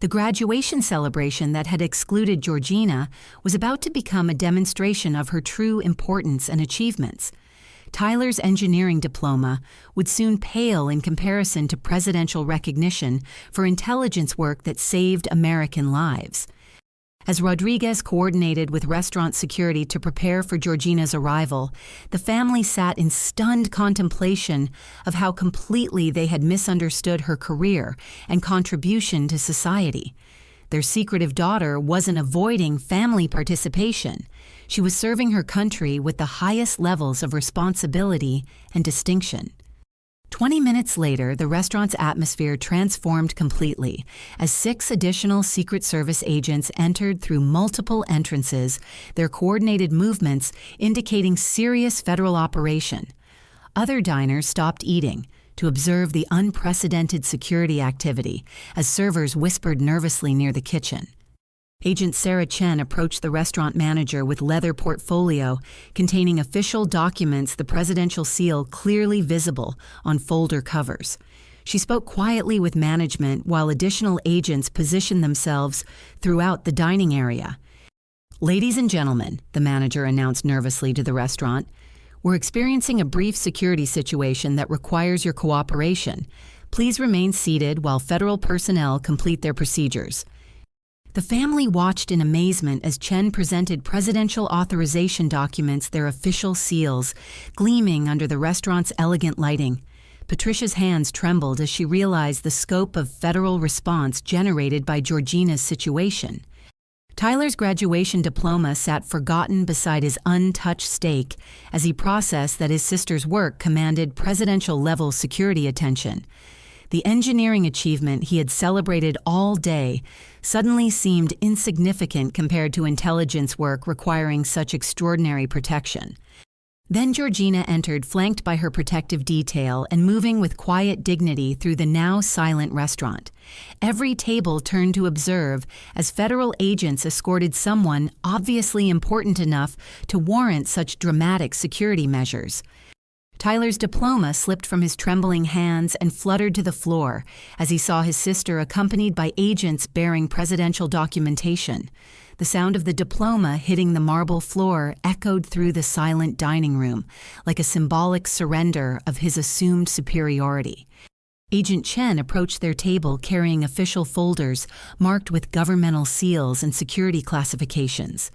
The graduation celebration that had excluded Georgina was about to become a demonstration of her true importance and achievements. Tyler's engineering diploma would soon pale in comparison to presidential recognition for intelligence work that saved American lives. As Rodriguez coordinated with restaurant security to prepare for Georgina's arrival, the family sat in stunned contemplation of how completely they had misunderstood her career and contribution to society. Their secretive daughter wasn't avoiding family participation. She was serving her country with the highest levels of responsibility and distinction. 20 minutes later, the restaurant's atmosphere transformed completely as 6 additional Secret Service agents entered through multiple entrances, their coordinated movements indicating serious federal operation. Other diners stopped eating to observe the unprecedented security activity as servers whispered nervously near the kitchen. Agent Sarah Chen approached the restaurant manager with leather portfolio containing official documents, the presidential seal clearly visible on folder covers. She spoke quietly with management while additional agents positioned themselves throughout the dining area. "Ladies and gentlemen," the manager announced nervously to the restaurant, "we're experiencing a brief security situation that requires your cooperation. Please remain seated while federal personnel complete their procedures." The family watched in amazement as Chen presented presidential authorization documents, their official seals, gleaming under the restaurant's elegant lighting. Patricia's hands trembled as she realized the scope of federal response generated by Georgina's situation. Tyler's graduation diploma sat forgotten beside his untouched steak as he processed that his sister's work commanded presidential-level security attention. The engineering achievement he had celebrated all day suddenly seemed insignificant compared to intelligence work requiring such extraordinary protection. Then Georgina entered, flanked by her protective detail and moving with quiet dignity through the now silent restaurant. Every table turned to observe as federal agents escorted someone obviously important enough to warrant such dramatic security measures. Tyler's diploma slipped from his trembling hands and fluttered to the floor as he saw his sister accompanied by agents bearing presidential documentation. The sound of the diploma hitting the marble floor echoed through the silent dining room like a symbolic surrender of his assumed superiority. Agent Chen approached their table carrying official folders marked with governmental seals and security classifications.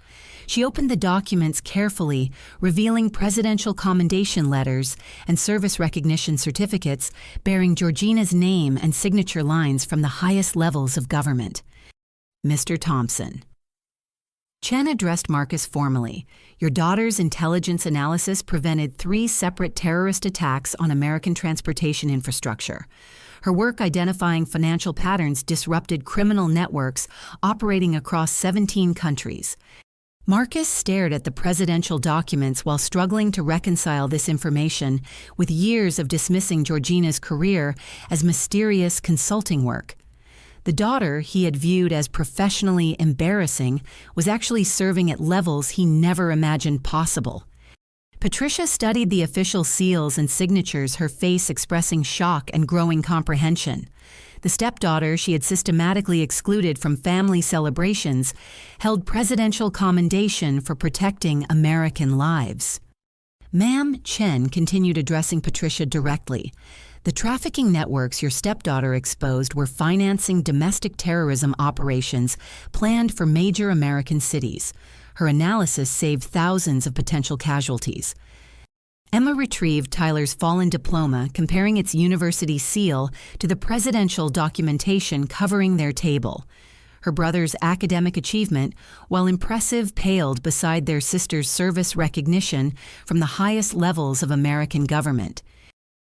She opened the documents carefully, revealing presidential commendation letters and service recognition certificates bearing Georgina's name and signature lines from the highest levels of government. "Mr. Thompson." Chen addressed Marcus formally. "Your daughter's intelligence analysis prevented 3 separate terrorist attacks on American transportation infrastructure. Her work identifying financial patterns disrupted criminal networks operating across 17 countries. Marcus stared at the presidential documents while struggling to reconcile this information with years of dismissing Georgina's career as mysterious consulting work. The daughter he had viewed as professionally embarrassing was actually serving at levels he never imagined possible. Patricia studied the official seals and signatures, her face expressing shock and growing comprehension. The stepdaughter she had systematically excluded from family celebrations held presidential commendation for protecting American lives. "Ma'am," Chen continued addressing Patricia directly, "the trafficking networks your stepdaughter exposed were financing domestic terrorism operations planned for major American cities. Her analysis saved thousands of potential casualties." Emma retrieved Tyler's fallen diploma, comparing its university seal to the presidential documentation covering their table. Her brother's academic achievement, while impressive, paled beside their sister's service recognition from the highest levels of American government.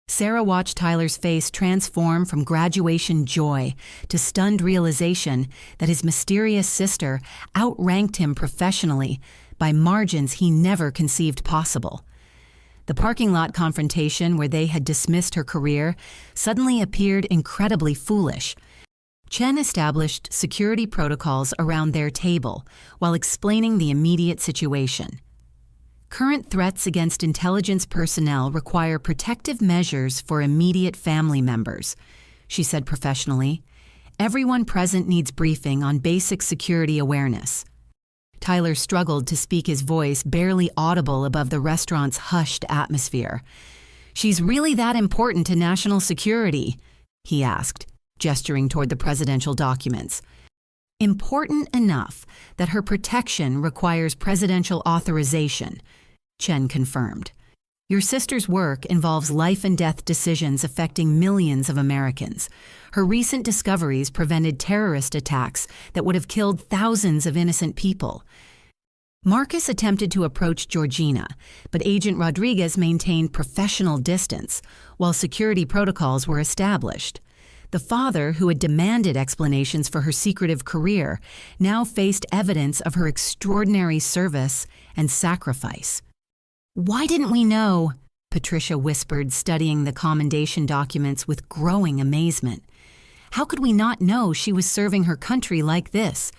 Sarah watched Tyler's face transform from graduation joy to stunned realization that his mysterious sister outranked him professionally by margins he never conceived possible. The parking lot confrontation where they had dismissed her career suddenly appeared incredibly foolish. Chen established security protocols around their table while explaining the immediate situation. Current threats against intelligence personnel require protective measures for immediate family members, she said professionally. Everyone present needs briefing on basic security awareness. Tyler struggled to speak, his voice barely audible above the restaurant's hushed atmosphere. "She's really that important to national security?" he asked, gesturing toward the presidential documents. "Important enough that her protection requires presidential authorization," Chen confirmed. "Your sister's work involves life and death decisions affecting millions of Americans. Her recent discoveries prevented terrorist attacks that would have killed thousands of innocent people." Marcus attempted to approach Georgina, but Agent Rodriguez maintained professional distance while security protocols were established. The father, who had demanded explanations for her secretive career, now faced evidence of her extraordinary service and sacrifice. "Why didn't we know?" Patricia whispered, studying the commendation documents with growing amazement. "How could we not know she was serving her country like this?"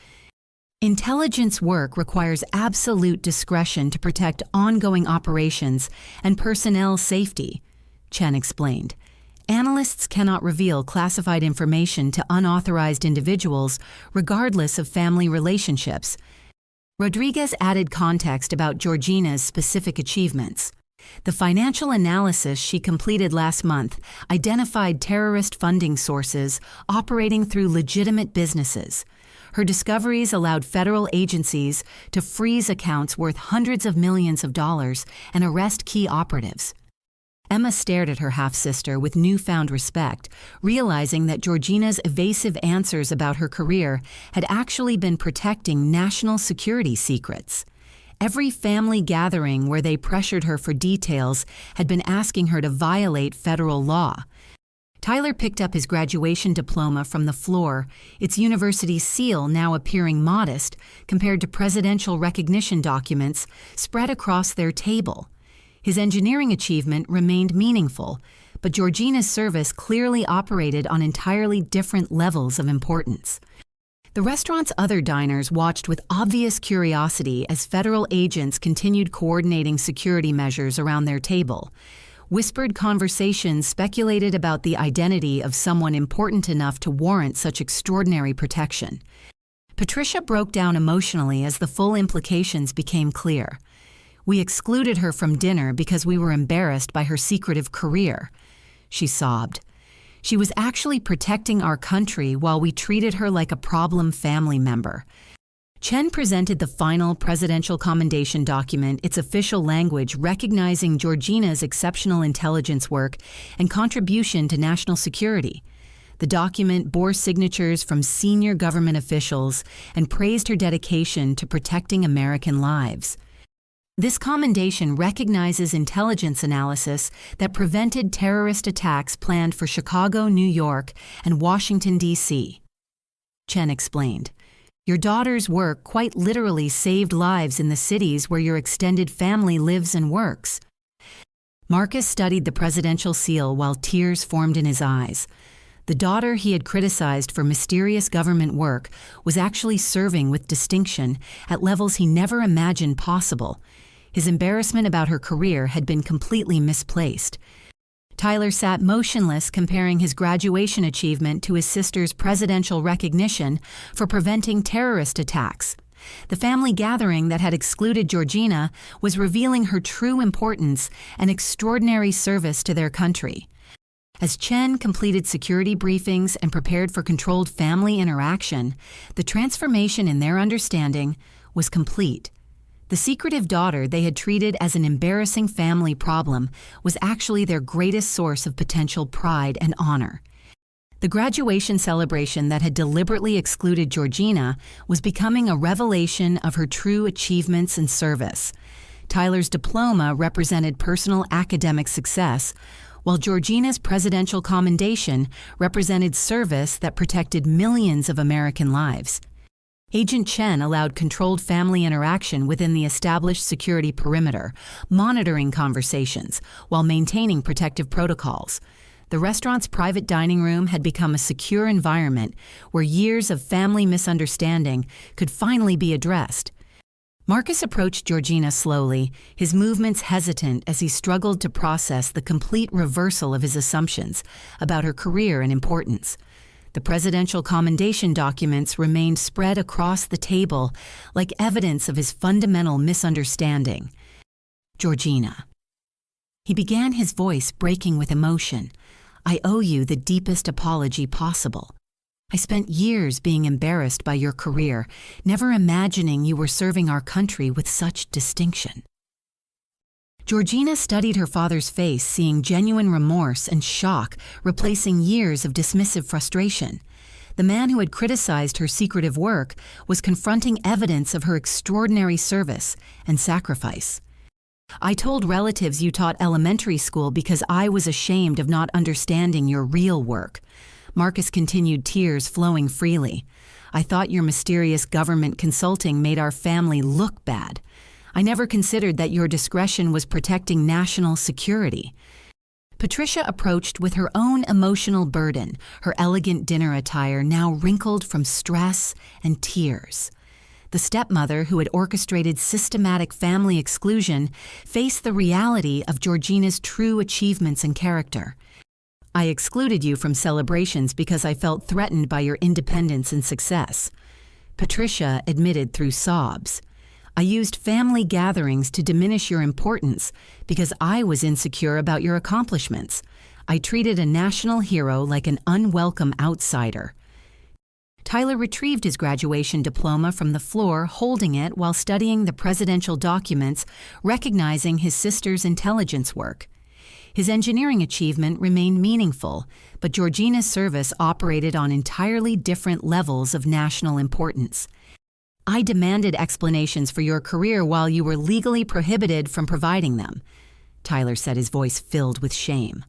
"Intelligence work requires absolute discretion to protect ongoing operations and personnel safety," Chen explained. "Analysts cannot reveal classified information to unauthorized individuals, regardless of family relationships." Rodriguez added context about Georgina's specific achievements. The financial analysis she completed last month identified terrorist funding sources operating through legitimate businesses. Her discoveries allowed federal agencies to freeze accounts worth hundreds of millions of dollars and arrest key operatives. Emma stared at her half-sister with newfound respect, realizing that Georgina's evasive answers about her career had actually been protecting national security secrets. Every family gathering where they pressured her for details had been asking her to violate federal law. Tyler picked up his graduation diploma from the floor, its university seal now appearing modest compared to presidential recognition documents spread across their table. His engineering achievement remained meaningful, but Georgina's service clearly operated on entirely different levels of importance. The restaurant's other diners watched with obvious curiosity as federal agents continued coordinating security measures around their table. Whispered conversations speculated about the identity of someone important enough to warrant such extraordinary protection. Patricia broke down emotionally as the full implications became clear. "We excluded her from dinner because we were embarrassed by her secretive career," she sobbed. "She was actually protecting our country while we treated her like a problem family member." Chen presented the final presidential commendation document, its official language recognizing Georgina's exceptional intelligence work and contribution to national security. The document bore signatures from senior government officials and praised her dedication to protecting American lives. This commendation recognizes intelligence analysis that prevented terrorist attacks planned for Chicago, New York, and Washington, D.C. Chen explained, "Your daughter's work quite literally saved lives in the cities where your extended family lives and works." Marcus studied the presidential seal while tears formed in his eyes. The daughter he had criticized for mysterious government work was actually serving with distinction at levels he never imagined possible. His embarrassment about her career had been completely misplaced. Tyler sat motionless, comparing his graduation achievement to his sister's presidential recognition for preventing terrorist attacks. The family gathering that had excluded Georgina was revealing her true importance and extraordinary service to their country. As Chen completed security briefings and prepared for controlled family interaction, the transformation in their understanding was complete. The secretive daughter they had treated as an embarrassing family problem was actually their greatest source of potential pride and honor. The graduation celebration that had deliberately excluded Georgina was becoming a revelation of her true achievements and service. Tyler's diploma represented personal academic success, while Georgina's presidential commendation represented service that protected millions of American lives. Agent Chen allowed controlled family interaction within the established security perimeter, monitoring conversations while maintaining protective protocols. The restaurant's private dining room had become a secure environment where years of family misunderstanding could finally be addressed. Marcus approached Georgina slowly, his movements hesitant as he struggled to process the complete reversal of his assumptions about her career and importance. The presidential commendation documents remained spread across the table like evidence of his fundamental misunderstanding. Georgina. He began, his voice breaking with emotion. I owe you the deepest apology possible. I spent years being embarrassed by your career, never imagining you were serving our country with such distinction. Georgina studied her father's face, seeing genuine remorse and shock replacing years of dismissive frustration. The man who had criticized her secretive work was confronting evidence of her extraordinary service and sacrifice. I told relatives you taught elementary school because I was ashamed of not understanding your real work. Marcus continued, tears flowing freely. I thought your mysterious government consulting made our family look bad. I never considered that your discretion was protecting national security. Patricia approached with her own emotional burden, her elegant dinner attire now wrinkled from stress and tears. The stepmother who had orchestrated systematic family exclusion faced the reality of Georgina's true achievements and character. I excluded you from celebrations because I felt threatened by your independence and success. Patricia admitted through sobs. I used family gatherings to diminish your importance because I was insecure about your accomplishments. I treated a national hero like an unwelcome outsider. Tyler retrieved his graduation diploma from the floor, holding it while studying the presidential documents, recognizing his sister's intelligence work. His engineering achievement remained meaningful, but Georgina's service operated on entirely different levels of national importance. I demanded explanations for your career while you were legally prohibited from providing them, Tyler said, his voice filled with shame.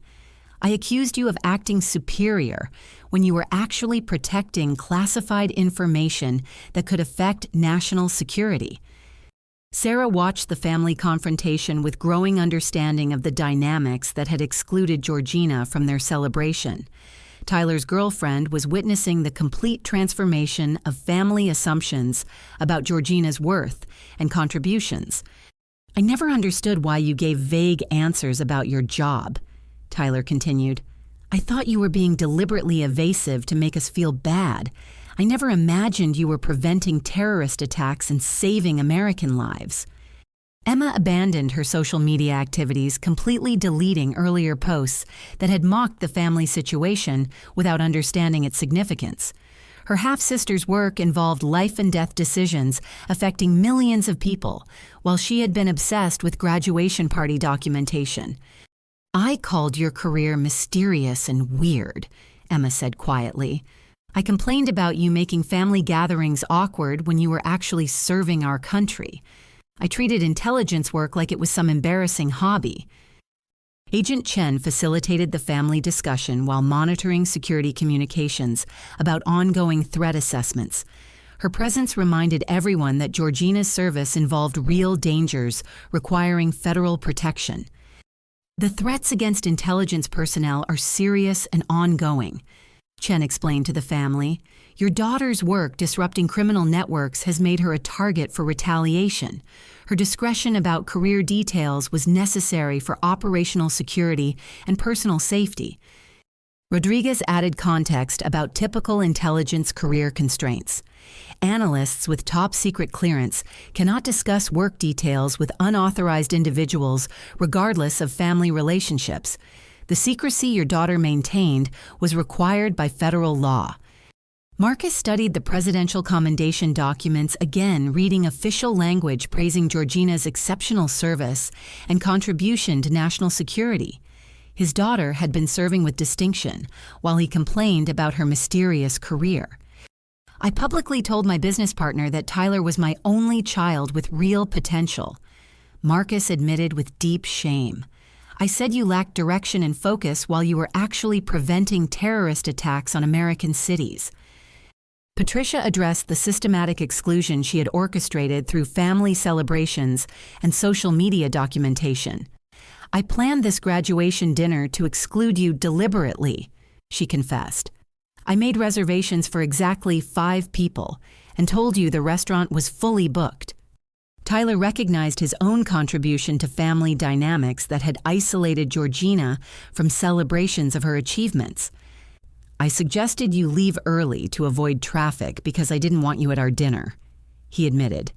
I accused you of acting superior when you were actually protecting classified information that could affect national security. Sarah watched the family confrontation with growing understanding of the dynamics that had excluded Georgina from their celebration. Tyler's girlfriend was witnessing the complete transformation of family assumptions about Georgina's worth and contributions. I never understood why you gave vague answers about your job, Tyler continued. I thought you were being deliberately evasive to make us feel bad. I never imagined you were preventing terrorist attacks and saving American lives. Emma abandoned her social media activities, completely deleting earlier posts that had mocked the family situation without understanding its significance. Her half-sister's work involved life-and-death decisions affecting millions of people, while she had been obsessed with graduation party documentation. I called your career mysterious and weird, Emma said quietly. I complained about you making family gatherings awkward when you were actually serving our country. I treated intelligence work like it was some embarrassing hobby. Agent Chen facilitated the family discussion while monitoring security communications about ongoing threat assessments. Her presence reminded everyone that Georgina's service involved real dangers requiring federal protection. The threats against intelligence personnel are serious and ongoing, Chen explained to the family. Your daughter's work disrupting criminal networks has made her a target for retaliation. Her discretion about career details was necessary for operational security and personal safety. Rodriguez added context about typical intelligence career constraints. Analysts with top-secret clearance cannot discuss work details with unauthorized individuals regardless of family relationships. The secrecy your daughter maintained was required by federal law. Marcus studied the presidential commendation documents again, reading official language praising Georgina's exceptional service and contribution to national security. His daughter had been serving with distinction, while he complained about her mysterious career. I publicly told my business partner that Tyler was my only child with real potential. Marcus admitted with deep shame. I said you lacked direction and focus while you were actually preventing terrorist attacks on American cities. Patricia addressed the systematic exclusion she had orchestrated through family celebrations and social media documentation. I planned this graduation dinner to exclude you deliberately, she confessed. I made reservations for exactly 5 people and told you the restaurant was fully booked. Tyler recognized his own contribution to family dynamics that had isolated Georgina from celebrations of her achievements. I suggested you leave early to avoid traffic because I didn't want you at our dinner, he admitted.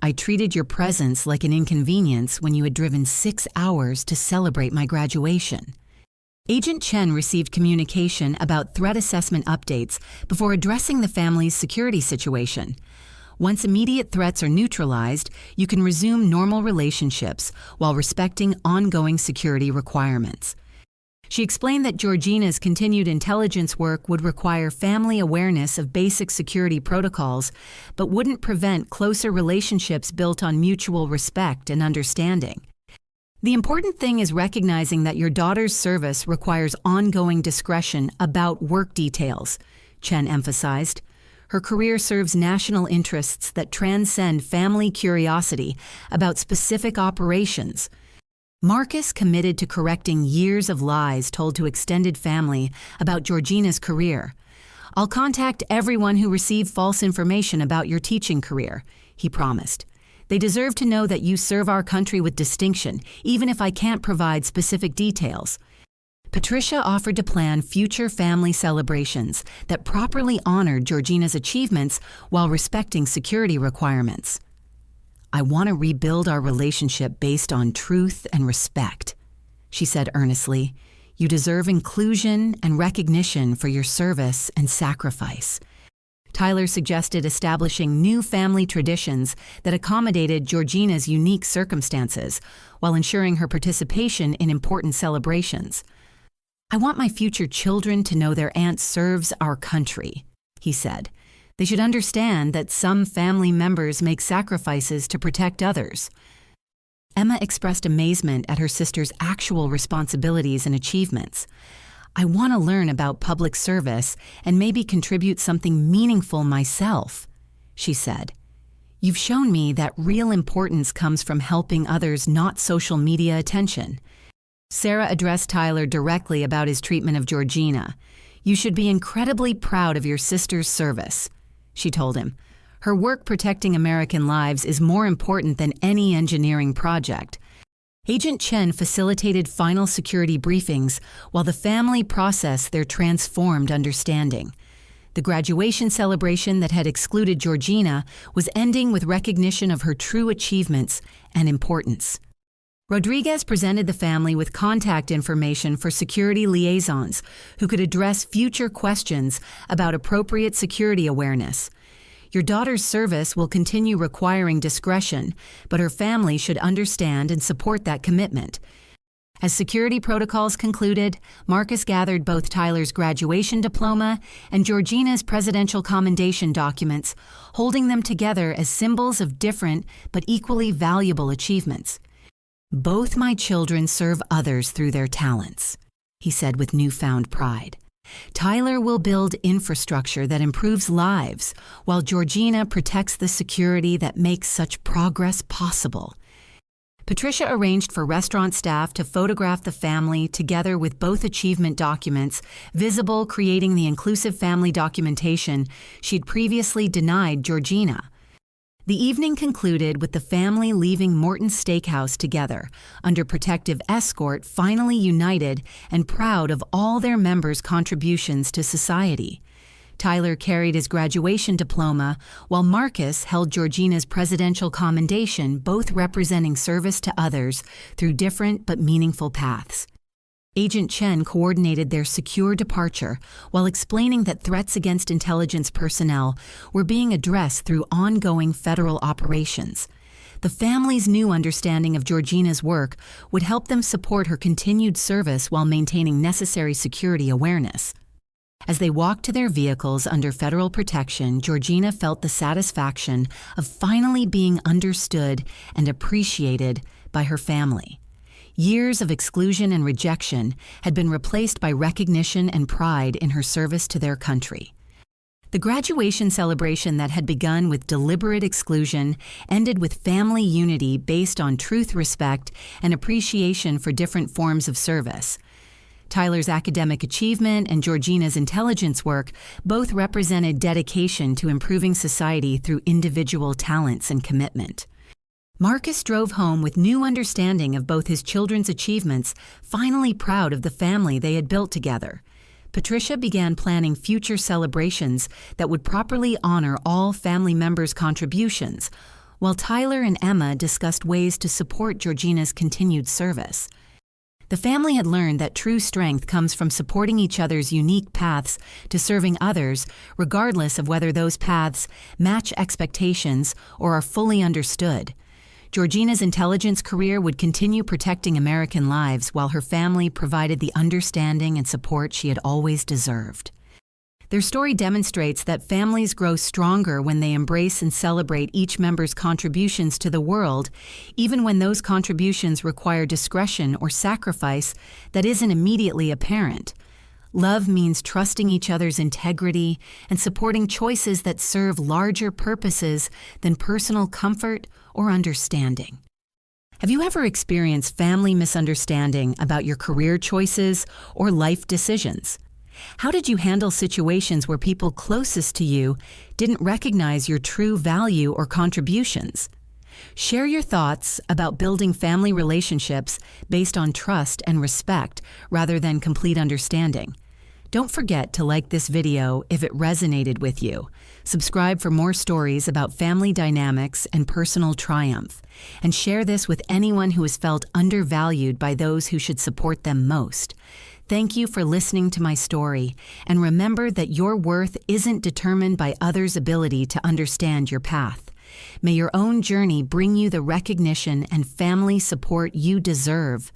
I treated your presence like an inconvenience when you had driven 6 hours to celebrate my graduation. Agent Chen received communication about threat assessment updates before addressing the family's security situation. Once immediate threats are neutralized, you can resume normal relationships while respecting ongoing security requirements. She explained that Georgina's continued intelligence work would require family awareness of basic security protocols, but wouldn't prevent closer relationships built on mutual respect and understanding. The important thing is recognizing that your daughter's service requires ongoing discretion about work details, Chen emphasized. Her career serves national interests that transcend family curiosity about specific operations. Marcus committed to correcting years of lies told to extended family about Georgina's career. I'll contact everyone who received false information about your teaching career, he promised. They deserve to know that you serve our country with distinction, even if I can't provide specific details. Patricia offered to plan future family celebrations that properly honored Georgina's achievements while respecting security requirements. I want to rebuild our relationship based on truth and respect, she said earnestly. You deserve inclusion and recognition for your service and sacrifice. Tyler suggested establishing new family traditions that accommodated Georgina's unique circumstances while ensuring her participation in important celebrations. I want my future children to know their aunt serves our country, he said. They should understand that some family members make sacrifices to protect others. Emma expressed amazement at her sister's actual responsibilities and achievements. I want to learn about public service and maybe contribute something meaningful myself, she said. You've shown me that real importance comes from helping others, not social media attention. Sarah addressed Tyler directly about his treatment of Georgina. You should be incredibly proud of your sister's service, she told him. Her work protecting American lives is more important than any engineering project. Agent Chen facilitated final security briefings while the family processed their transformed understanding. The graduation celebration that had excluded Georgina was ending with recognition of her true achievements and importance. Rodriguez presented the family with contact information for security liaisons who could address future questions about appropriate security awareness. Your daughter's service will continue requiring discretion, but her family should understand and support that commitment. As security protocols concluded, Marcus gathered both Tyler's graduation diploma and Georgina's presidential commendation documents, holding them together as symbols of different but equally valuable achievements. Both my children serve others through their talents, he said with newfound pride. Tyler will build infrastructure that improves lives, while Georgina protects the security that makes such progress possible. Patricia arranged for restaurant staff to photograph the family together with both achievement documents, visible, creating the inclusive family documentation she'd previously denied Georgina. The evening concluded with the family leaving Morton's Steakhouse together, under protective escort, finally united and proud of all their members' contributions to society. Tyler carried his graduation diploma, while Marcus held Georgina's presidential commendation, both representing service to others through different but meaningful paths. Agent Chen coordinated their secure departure while explaining that threats against intelligence personnel were being addressed through ongoing federal operations. The family's new understanding of Georgina's work would help them support her continued service while maintaining necessary security awareness. As they walked to their vehicles under federal protection, Georgina felt the satisfaction of finally being understood and appreciated by her family. Years of exclusion and rejection had been replaced by recognition and pride in her service to their country. The graduation celebration that had begun with deliberate exclusion ended with family unity based on truth, respect, and appreciation for different forms of service. Tyler's academic achievement and Georgina's intelligence work both represented dedication to improving society through individual talents and commitment. Marcus drove home with new understanding of both his children's achievements, finally proud of the family they had built together. Patricia began planning future celebrations that would properly honor all family members' contributions, while Tyler and Emma discussed ways to support Georgina's continued service. The family had learned that true strength comes from supporting each other's unique paths to serving others, regardless of whether those paths match expectations or are fully understood. Georgina's intelligence career would continue protecting American lives while her family provided the understanding and support she had always deserved. Their story demonstrates that families grow stronger when they embrace and celebrate each member's contributions to the world, even when those contributions require discretion or sacrifice that isn't immediately apparent. Love means trusting each other's integrity and supporting choices that serve larger purposes than personal comfort or understanding. Have you ever experienced family misunderstanding about your career choices or life decisions? How did you handle situations where people closest to you didn't recognize your true value or contributions? Share your thoughts about building family relationships based on trust and respect rather than complete understanding. Don't forget to like this video if it resonated with you. Subscribe for more stories about family dynamics and personal triumph. And share this with anyone who has felt undervalued by those who should support them most. Thank you for listening to my story, and remember that your worth isn't determined by others' ability to understand your path. May your own journey bring you the recognition and family support you deserve.